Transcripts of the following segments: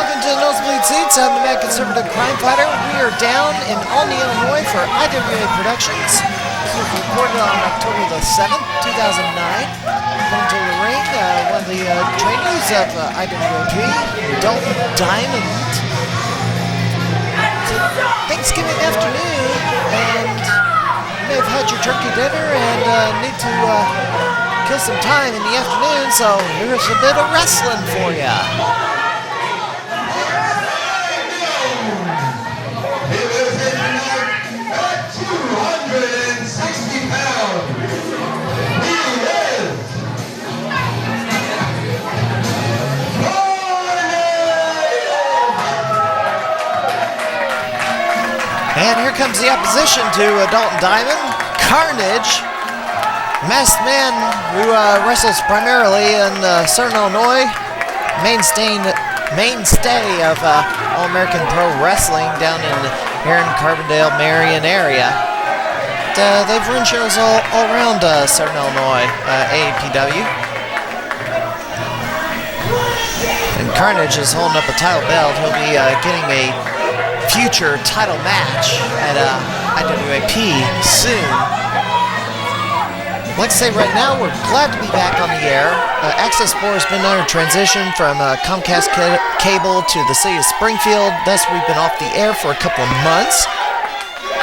welcome to the Nosebleed Seats. I'm the Mad Conservative Crime Fighter. We are down in Olney, Illinois for IWA Productions. This was recorded on October the 7th, 2009. Coming to the ring, one of the trainees of IWAP, Dalton Diamond. It's Thanksgiving afternoon, and you may have had your turkey dinner and need to kill some time in the afternoon, so here's a bit of wrestling for ya. And here comes the opposition to Dalton Diamond, Carnage, masked man who wrestles primarily in Southern Illinois, mainstay of All-American Pro Wrestling down in here in Carbondale, Marion area. They've run shows all around Southern Illinois, AAPW. And Carnage is holding up a title belt. He'll be getting a future title match at IWAP soon. I'd like to say right now we're glad to be back on the air. Access 4 has been under transition from Comcast cable to the city of Springfield. Thus we've been off the air for a couple of months.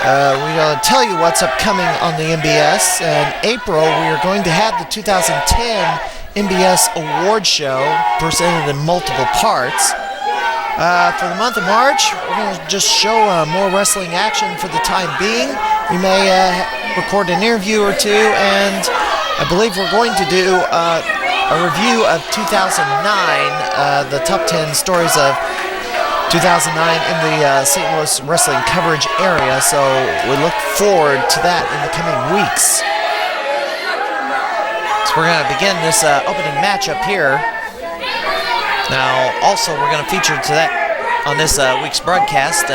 We're going to tell you what's upcoming on the NBS. In April we are going to have the 2010 NBS Award Show presented in multiple parts. For the month of March, we're going to just show more wrestling action for the time being. We may record an interview or two, and I believe we're going to do a review of 2009, the top 10 stories of 2009 in the St. Louis wrestling coverage area, so we look forward to that in the coming weeks. So we're going to begin this opening matchup here. Now, also, we're going to feature to that on this week's broadcast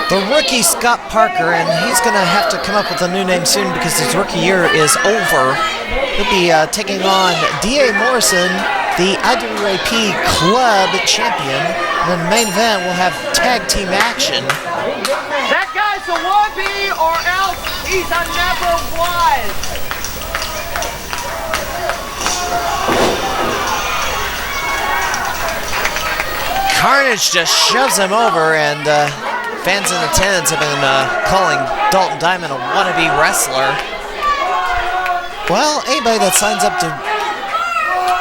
the rookie Scott Parker, and he's going to have to come up with a new name soon because his rookie year is over. He'll be taking on D.A. Morrison, the IWAP Club champion. And in the main event, we'll have tag team action. That guy's a wannabe, or else he's a never was. Carnage just shoves him over, and fans in attendance have been calling Dalton Diamond a wannabe wrestler. Well, anybody that signs up to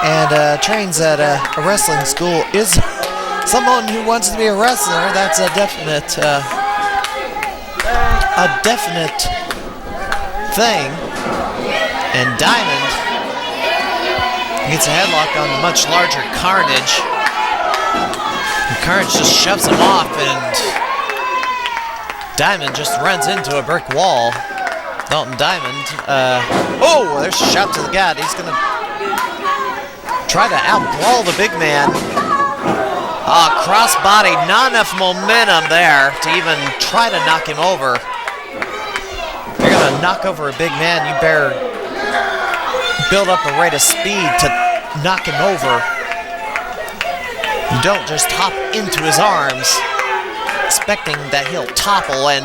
and trains at a wrestling school is someone who wants to be a wrestler. That's a definite thing. And Diamond gets a headlock on the much larger Carnage. Carnage just shoves him off, and Diamond just runs into a brick wall. Dalton Diamond, oh, there's a shot to the gut. He's gonna try to outbrawl the big man. Crossbody, not enough momentum there to even try to knock him over. If you're gonna knock over a big man, you better build up a rate of speed to knock him over. You don't just hop into his arms, expecting that he'll topple, and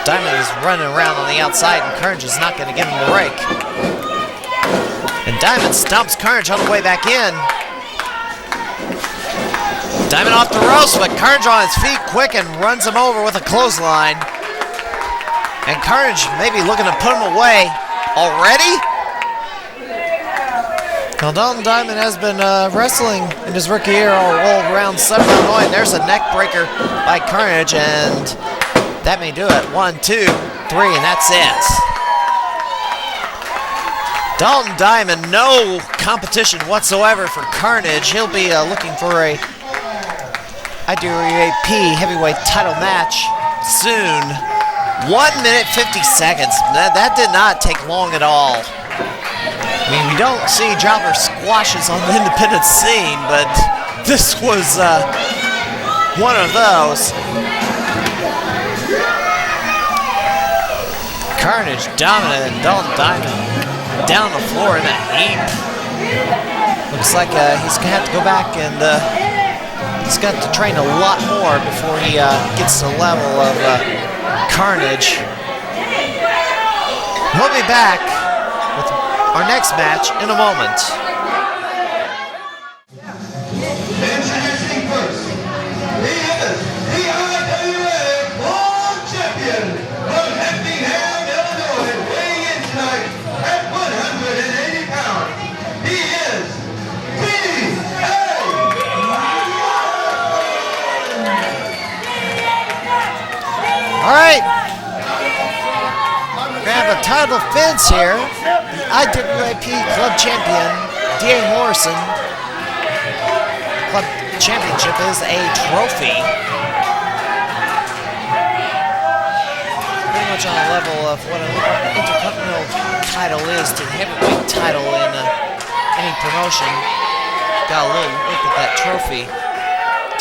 Diamond is running around on the outside, and Carnage is not going to give him a break. And Diamond stomps Carnage all the way back in. Diamond off the ropes, but Carnage on his feet quick and runs him over with a clothesline. And Carnage maybe looking to put him away already? Now, Dalton Diamond has been wrestling in his rookie year all around Southern Illinois, and there's a neck breaker by Carnage, and that may do it. 1, 2, 3, and that's it. Dalton Diamond, no competition whatsoever for Carnage. He'll be looking for a IWAP heavyweight title match soon. 1 minute 50 seconds. That did not take long at all. I mean, we don't see jobber squashes on the independent scene, but this was one of those. Carnage dominant, and Dalton Diamond down the floor in a heap. Looks like he's going to have to go back and he's got to train a lot more before he gets to the level of Carnage. We'll be back with our next match in a moment. Introducing first, he is the IWA World Champion from Effingham, Illinois, weighing in tonight at 180 pounds. He is All right. We're going to have a title defense here. The IWA Club Champion, D.A. Morrison. Club Championship is a trophy. Pretty much on the level of what an Intercontinental title is to the heavyweight title in any promotion. Got a little look at that trophy.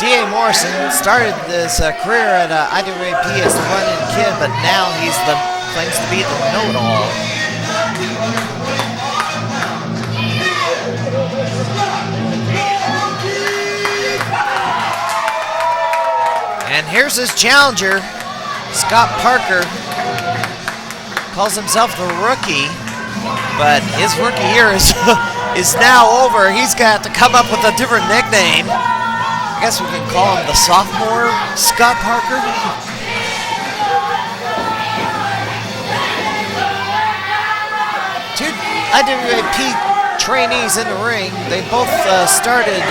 D.A. Morrison started his career at IWAP as the run-in kid, but now he's claims to be the know-it-all. And here's his challenger, Scott Parker. Calls himself the Rookie, but his rookie year is now over. He's got to come up with a different nickname. I guess we can call him the sophomore Scott Parker. Two IWAP trainees in the ring. They both started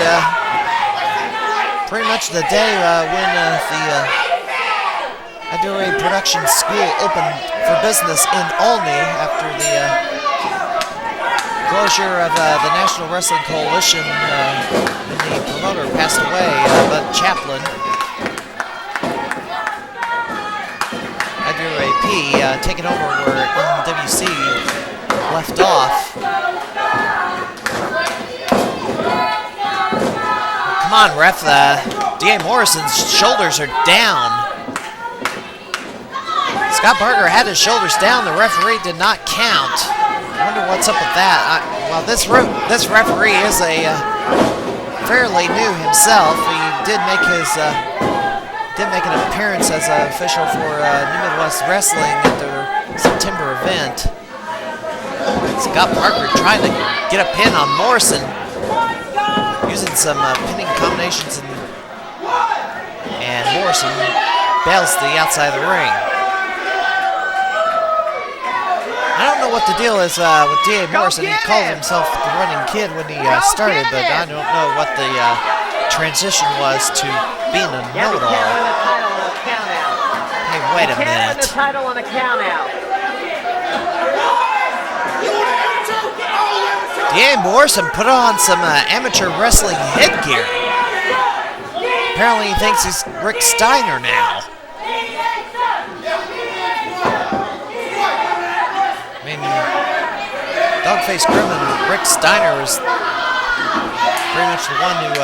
pretty much the day when the IWA Productions school opened for business in Olney after the closure of the National Wrestling Coalition when the promoter passed away, Bud Chaplin. IWAP taking over where NWC left off. Come on, ref. D.A. Morrison's shoulders are down. Scott Parker had his shoulders down. The referee did not count. I wonder what's up with that. Well, this referee is a fairly new himself. He did make an appearance as an official for New Midwest Wrestling at their September event. Scott Parker trying to get a pin on Morrison, using some pinning combinations, and Morrison bails to the outside of the ring. I don't know what the deal is with D.A. Morrison. He called himself the running kid when he started, but I don't know what the transition was to being a know-it-all. Hey, wait a minute. The title on a count out. D.A. Morrison put on some amateur wrestling headgear. Apparently he thinks he's Rick Steiner now. I mean, Dogface Grim and Rick Steiner was pretty much the one who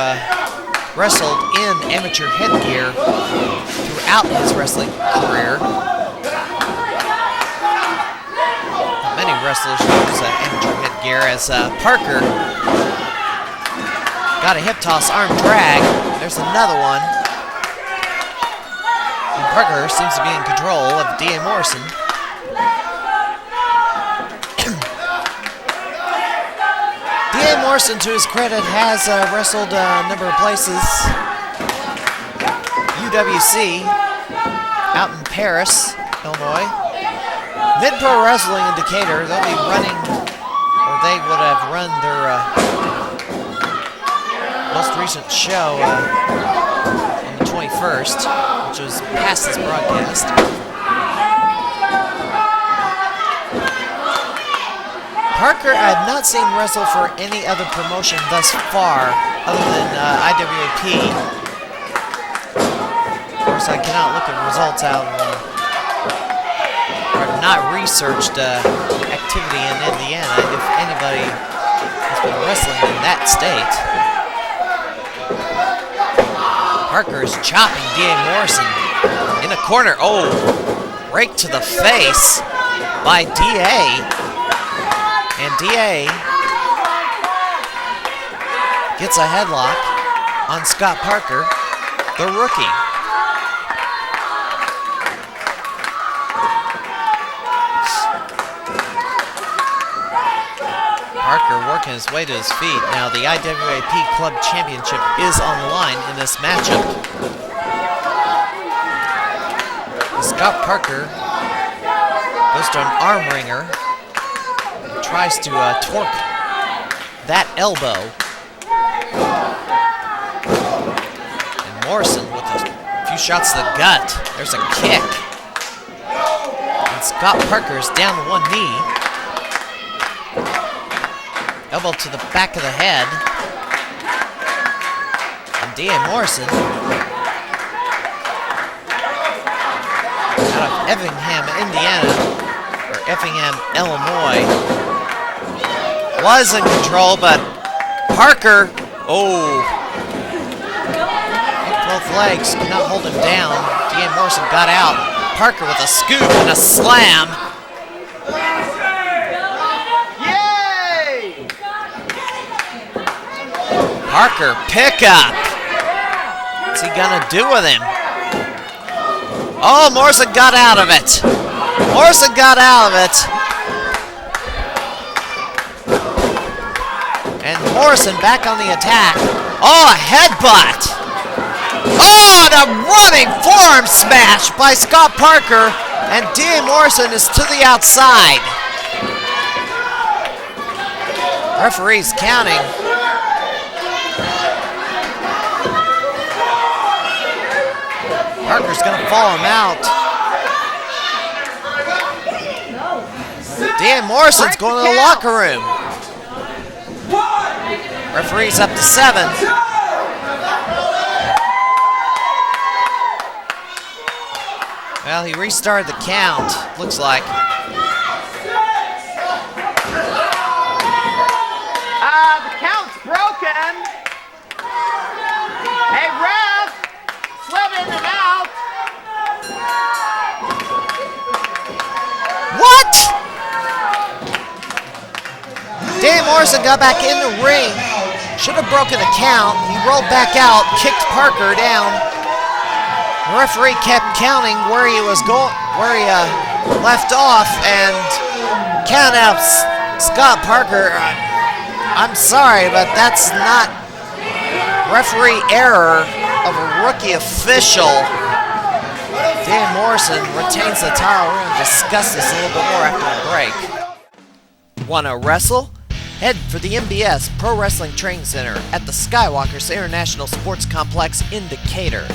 wrestled in amateur headgear throughout his wrestling career. Many wrestlers use amateur headgear, as Parker got a hip toss arm drag. There's another one. And Parker seems to be in control of D.A. Morrison. D.A. Morrison, to his credit, has wrestled a number of places. UWC out in Paris, Illinois. Mid-Pro Wrestling in Decatur, they'll be running, or they would have run their most recent show on the 21st, which was past this broadcast. Parker, I have not seen wrestle for any other promotion thus far, other than IWAP. Of course, I cannot look at results out or have not researched activity in Indiana, if anybody has been wrestling in that state. Parker is chopping D.A. Morrison in the corner. Oh, rake to the face by D.A. And D.A. gets a headlock on Scott Parker, the rookie. Parker working his way to his feet. Now the IWA Club Championship is on the line in this matchup. Scott Parker goes to an arm wringer and tries to torque that elbow. And Morrison with a few shots to the gut. There's a kick. And Scott Parker's down to one knee. Elbow to the back of the head. And D.A. Morrison out of Effingham, Indiana, or Effingham, Illinois, was in control, but Parker, both legs could not hold him down. D.A. Morrison got out. Parker with a scoop and a slam. Yay! Parker, pick up. What's he gonna do with him? Oh, Morrison got out of it. Morrison got out of it. And Morrison back on the attack. Oh, a headbutt. Oh, and a running forearm smash by Scott Parker. And D.A. Morrison is to the outside. Referee's counting. Parker's gonna fall him out. D.A. Morrison's going to the locker room. Referee's up to 7. Well, he restarted the count, looks like. The count's broken. Hey, ref! Slid in and out. What? D.A. Morrison got back in the ring. Should have broken the count. He rolled back out, kicked Parker down. The referee kept counting where he was going, where he left off, and counted out Scott Parker. I'm sorry, but that's not referee error of a rookie official. D.A. Morrison retains the title. We're going to discuss this a little bit more after the break. Want to wrestle? Head for the NBS Pro Wrestling Training Center at the Skywalkers International Sports Complex in Decatur.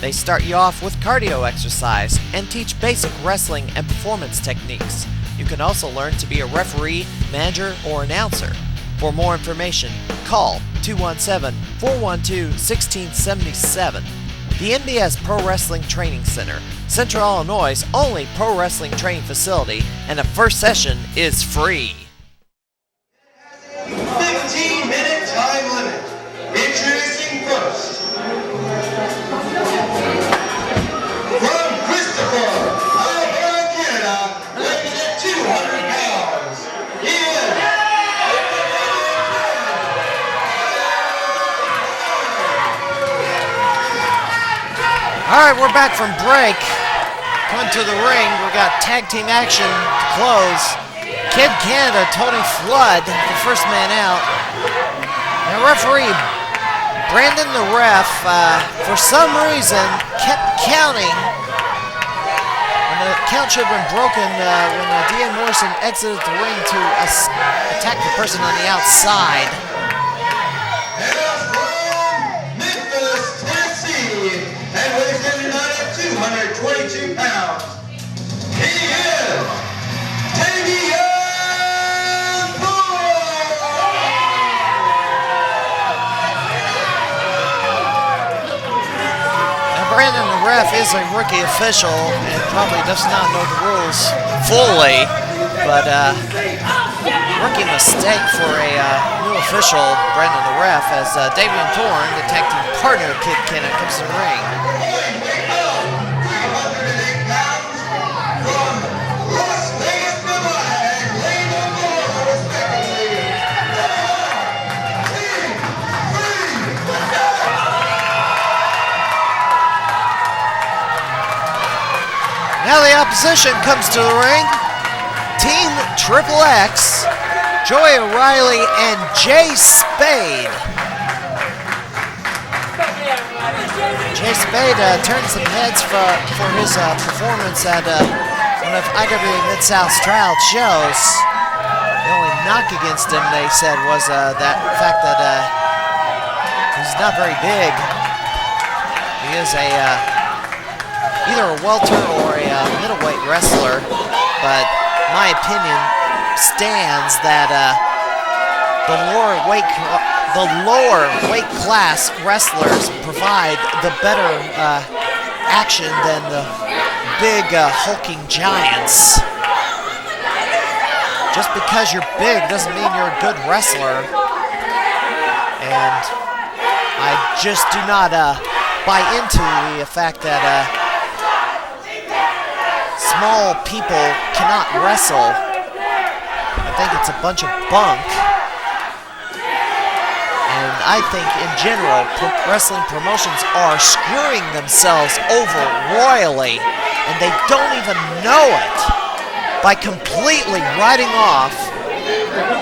They start you off with cardio exercise and teach basic wrestling and performance techniques. You can also learn to be a referee, manager, or announcer. For more information, call 217-412-1677. The NBS Pro Wrestling Training Center, Central Illinois' only pro wrestling training facility, and the first session is free. 15-minute time limit. Introducing first. From Christopher, Alberta, Canada, weighing at 200 pounds. He is All right, we're back from break. Coming to the ring, we got tag team action to close. Kid Canada, Tony Flood, the first man out. And referee Brandon the ref, for some reason, kept counting when the count should have been broken when D.A. Morrison exited the ring to attack the person on the outside. from Memphis, Tennessee, and weighs in at 222 pounds. He is Damien Brandon the ref is a rookie official and probably does not know the rules fully, but rookie mistake for a new official, Brandon the ref, as Damien Throne, the tag team partner of Kid Canada, comes to the ring. Now the opposition comes to the ring. Team Triple X, Joey O'Riley and Jay Spade. Jay Spade turned some heads for his performance at one of IWA Mid-South's tryout shows. The only knock against him, they said, was that fact that he's not very big. He is either a welter or a middleweight wrestler, but my opinion stands that the lower weight class wrestlers provide the better action than the big hulking giants. Just because you're big doesn't mean you're a good wrestler, and I just do not buy into the fact that small people cannot wrestle. I think it's a bunch of bunk. And I think in general, wrestling promotions are screwing themselves over royally, and they don't even know it, by completely writing off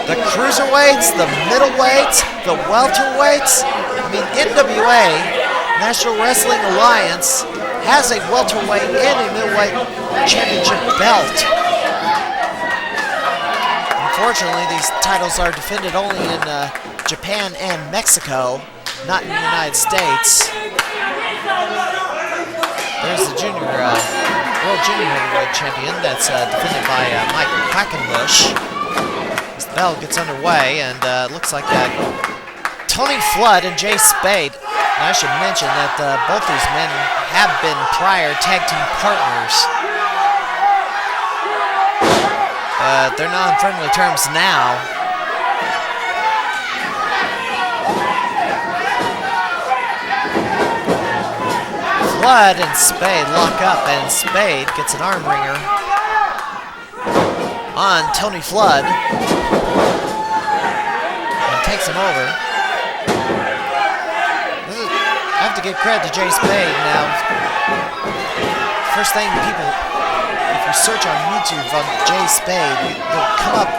the cruiserweights, the middleweights, the welterweights. I mean, NWA, National Wrestling Alliance, has a welterweight and a middleweight championship belt. Unfortunately, these titles are defended only in Japan and Mexico, not in the United States. There's the World Junior Heavyweight Champion that's defended by Mike Quackenbush. As the bell gets underway, and looks like Tony Flood and Jay Spade. And I should mention that both these men have been prior tag team partners. They're not on friendly terms now. Flood and Spade lock up, and Spade gets an arm wringer on Tony Flood and takes him over. I have to give credit to Jay Spade now. First thing people, if you search on YouTube on Jay Spade, you'll come up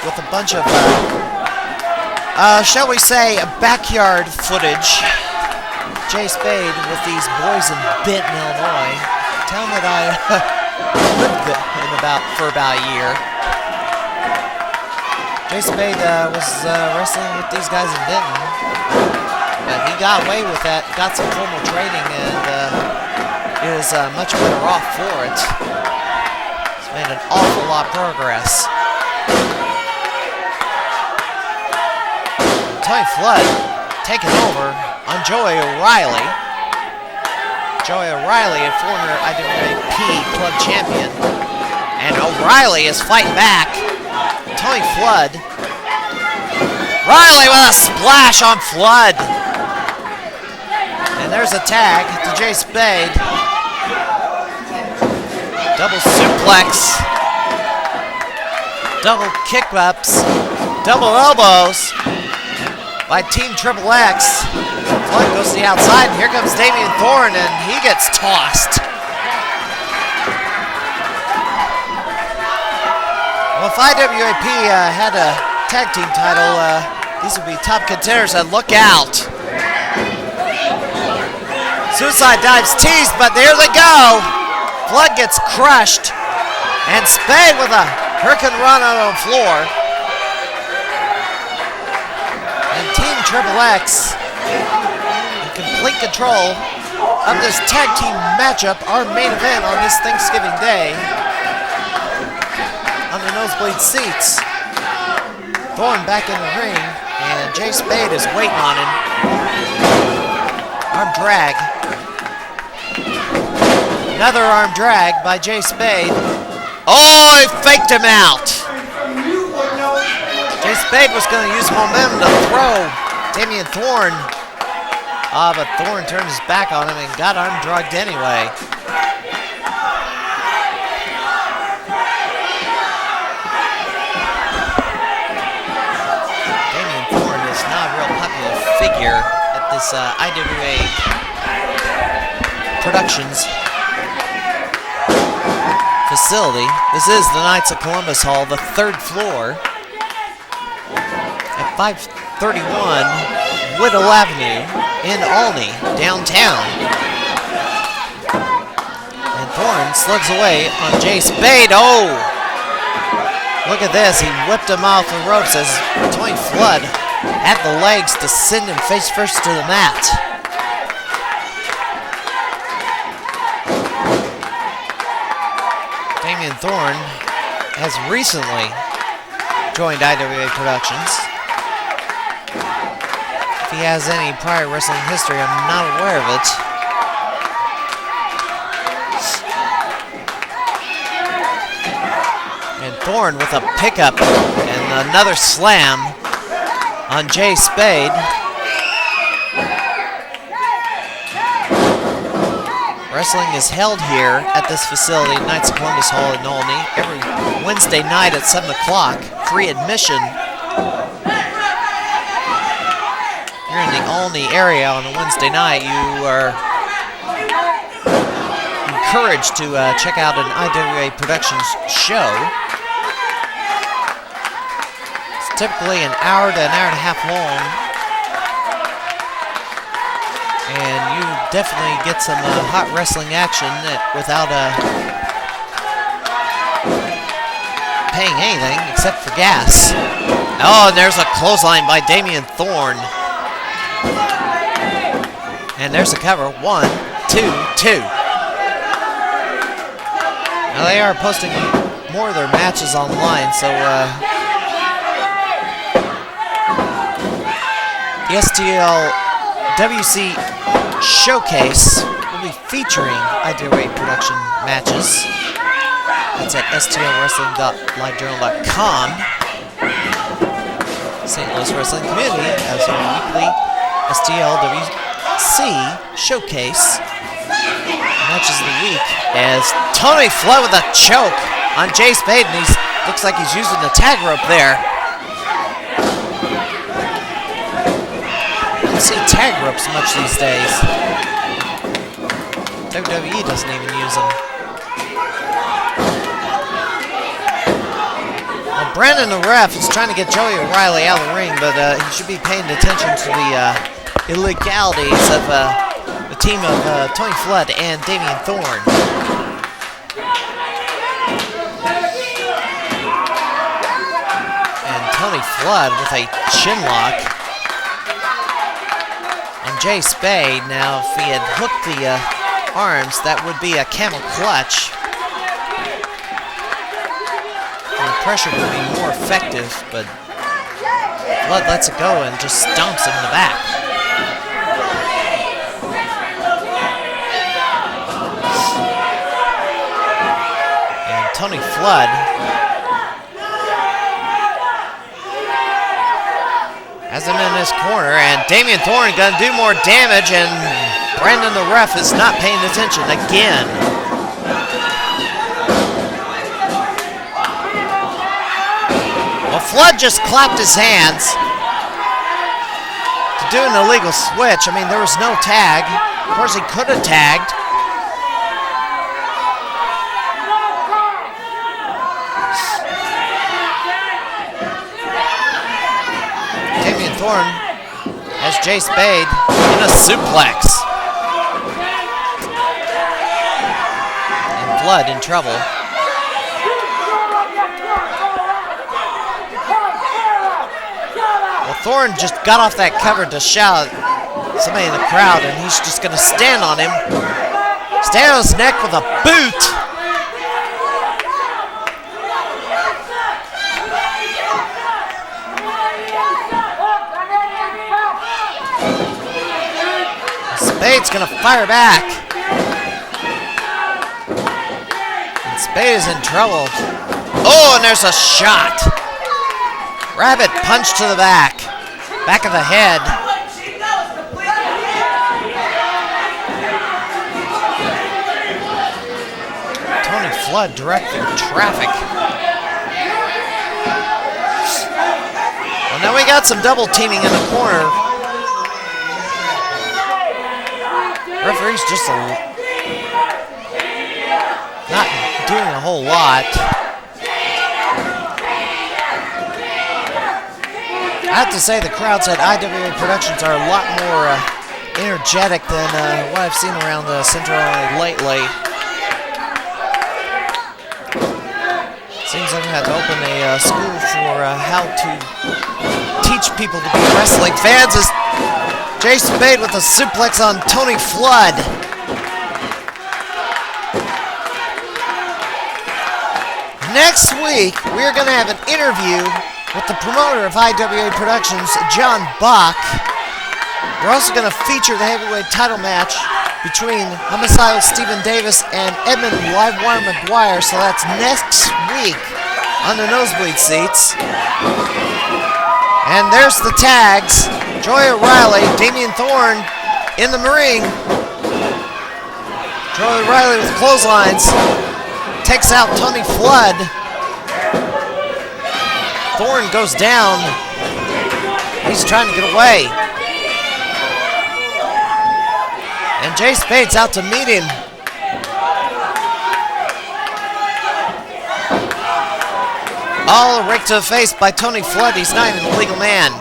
with a bunch of, shall we say, backyard footage. Jay Spade with these boys in Benton, Illinois. Town that I lived in for about a year. Jay Spade was wrestling with these guys in Benton. But he got away with that, got some formal training, and is much better off for it. He's made an awful lot of progress. Tony Flood taking over on Joey O'Riley. Joey O'Riley, a former IWA Club champion. And O'Riley is fighting back. Tony Flood. Riley with a splash on Flood. And there's a tag to Jay Spade. Double suplex. Double kick-ups. Double elbows by Team Triple X. Flood goes to the outside, and here comes Damien Throne, and he gets tossed. Well, if IWAP had a tag team title, these would be top contenders, and look out. Suicide dives teased, but there they go. Flood gets crushed, and Spade with a hurricane run on the floor. And Team Triple X in complete control of this tag team matchup, our main event on this Thanksgiving Day. On the nosebleed seats. Thorne back in the ring, and Jay Spade is waiting on him. Arm drag. Another arm drag by Jay Spade. Oh, he faked him out. Jay Spade was going to use momentum to throw Damien Throne. But Throne turned his back on him and got arm drugged anyway. Damien Throne is not a real popular figure at this IWA Productions. facility. This is the Knights of Columbus Hall, the 3rd floor at 531 Whittle Avenue in Olney, downtown. And Thorne slugs away on Jay Spade. Oh! Look at this. He whipped him off the ropes as Tony Flood had the legs to send him face first to the mat. Damien Throne has recently joined IWA Productions. If he has any prior wrestling history, I'm not aware of it. And Thorne with a pickup and another slam on Jay Spade. Wrestling is held here at this facility, Knights of Columbus Hall in Olney, every Wednesday night at 7 o'clock. Free admission. If you're in the Olney area on a Wednesday night, you are encouraged to check out an IWA Productions show. It's typically an hour to an hour and a half long. And you definitely get some hot wrestling action without paying anything except for gas. Oh, and there's a clothesline by Damien Throne. And there's a cover. 1, 2, 2. Now they are posting more of their matches online, so the STL WC Showcase will be featuring IWA Production matches. That's at stlwrestling.livejournal.com. St. Louis Wrestling Community has a weekly STLWC Showcase matches of the week as Tony Flood with a choke on Jay Spade, and he looks like he's using the tag rope there. I don't see tag ropes much these days. WWE doesn't even use them. Well, Brandon the ref is trying to get Joey O'Riley out of the ring, but he should be paying attention to the illegalities of the team of Tony Flood and Damien Throne. And Tony Flood with a chin lock on Jay Spade. Now, if he had hooked the arms, that would be a camel clutch. And the pressure would be more effective, but Flood lets it go and just stomps him in the back. And Tony Flood has him in his corner, and Damien Throne gonna do more damage, and Brandon the ref is not paying attention again. Well, Flood just clapped his hands to do an illegal switch. I mean, there was no tag. Of course, he could have tagged. Damien Throne has Jay Spade in a suplex. And Flood in trouble. Well, Throne just got off that cover to shout at somebody in the crowd, and he's just going to stand on him. Stand on his neck with a boot. Spade's gonna fire back. And Spade is in trouble. Oh, and there's a shot. Rabbit punch to the back. Back of the head. Tony Flood directing traffic. Well, now we got some double teaming in the corner. Referee's just not doing a whole lot. I have to say the crowds at IWA Productions are a lot more energetic than what I've seen around Central LA lately. Seems like I have to open a school for how to teach people to be wrestling fans. As Jay Spade with a suplex on Tony Flood. Next week, we're going to have an interview with the promoter of IWA Productions, John Bach. We're also going to feature the heavyweight title match between Homicidal Stephen Davis and Edmund Livewire McGuire, so that's next week on the nosebleed seats. And there's the tags. Joey O'Riley, Damien Throne in the ring. Joey O'Riley with clotheslines. Takes out Tony Flood. Thorne goes down. He's trying to get away. And Jay Spade's out to meet him. Oh, a rake to the face by Tony Flood. He's not even a legal man.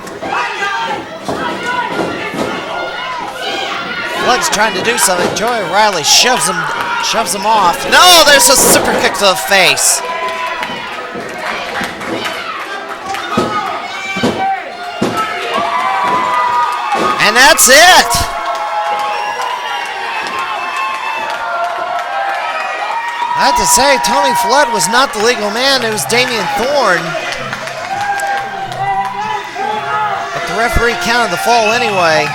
Flood's trying to do something. Joey O'Riley shoves him off. No, there's a super kick to the face. And that's it. I have to say, Tony Flood was not the legal man. It was Damien Throne. But the referee counted the fall anyway.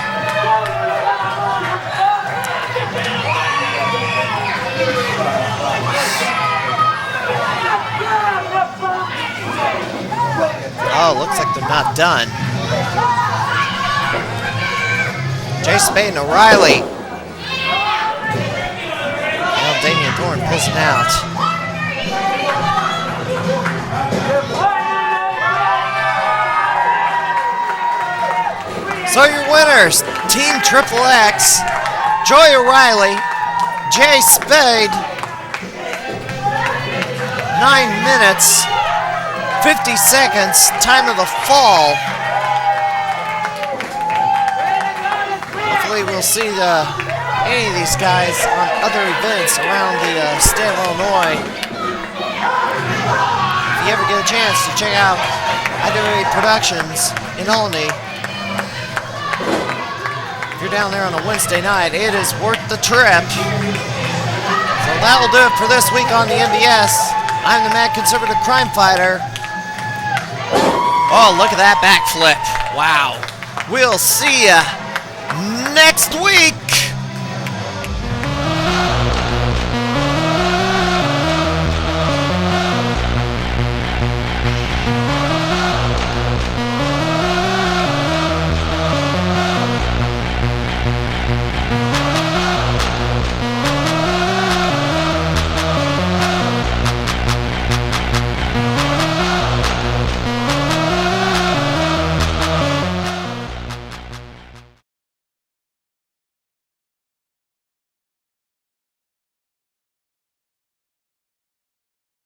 Oh, looks like they're not done. Jay Spade and O'Riley. Well, Damien Throne pulls him out. So your winners, Team Triple X, Joey O'Riley, Jay Spade, 9 minutes. 50 seconds, time of the fall. Hopefully we'll see any of these guys on other events around the state of Illinois. If you ever get a chance to check out IWA Productions in Olney, if you're down there on a Wednesday night, it is worth the trip. So that will do it for this week on the NBS. I'm the Mad Conservative Crime Fighter. Oh, look at that backflip. Wow. We'll see ya next week.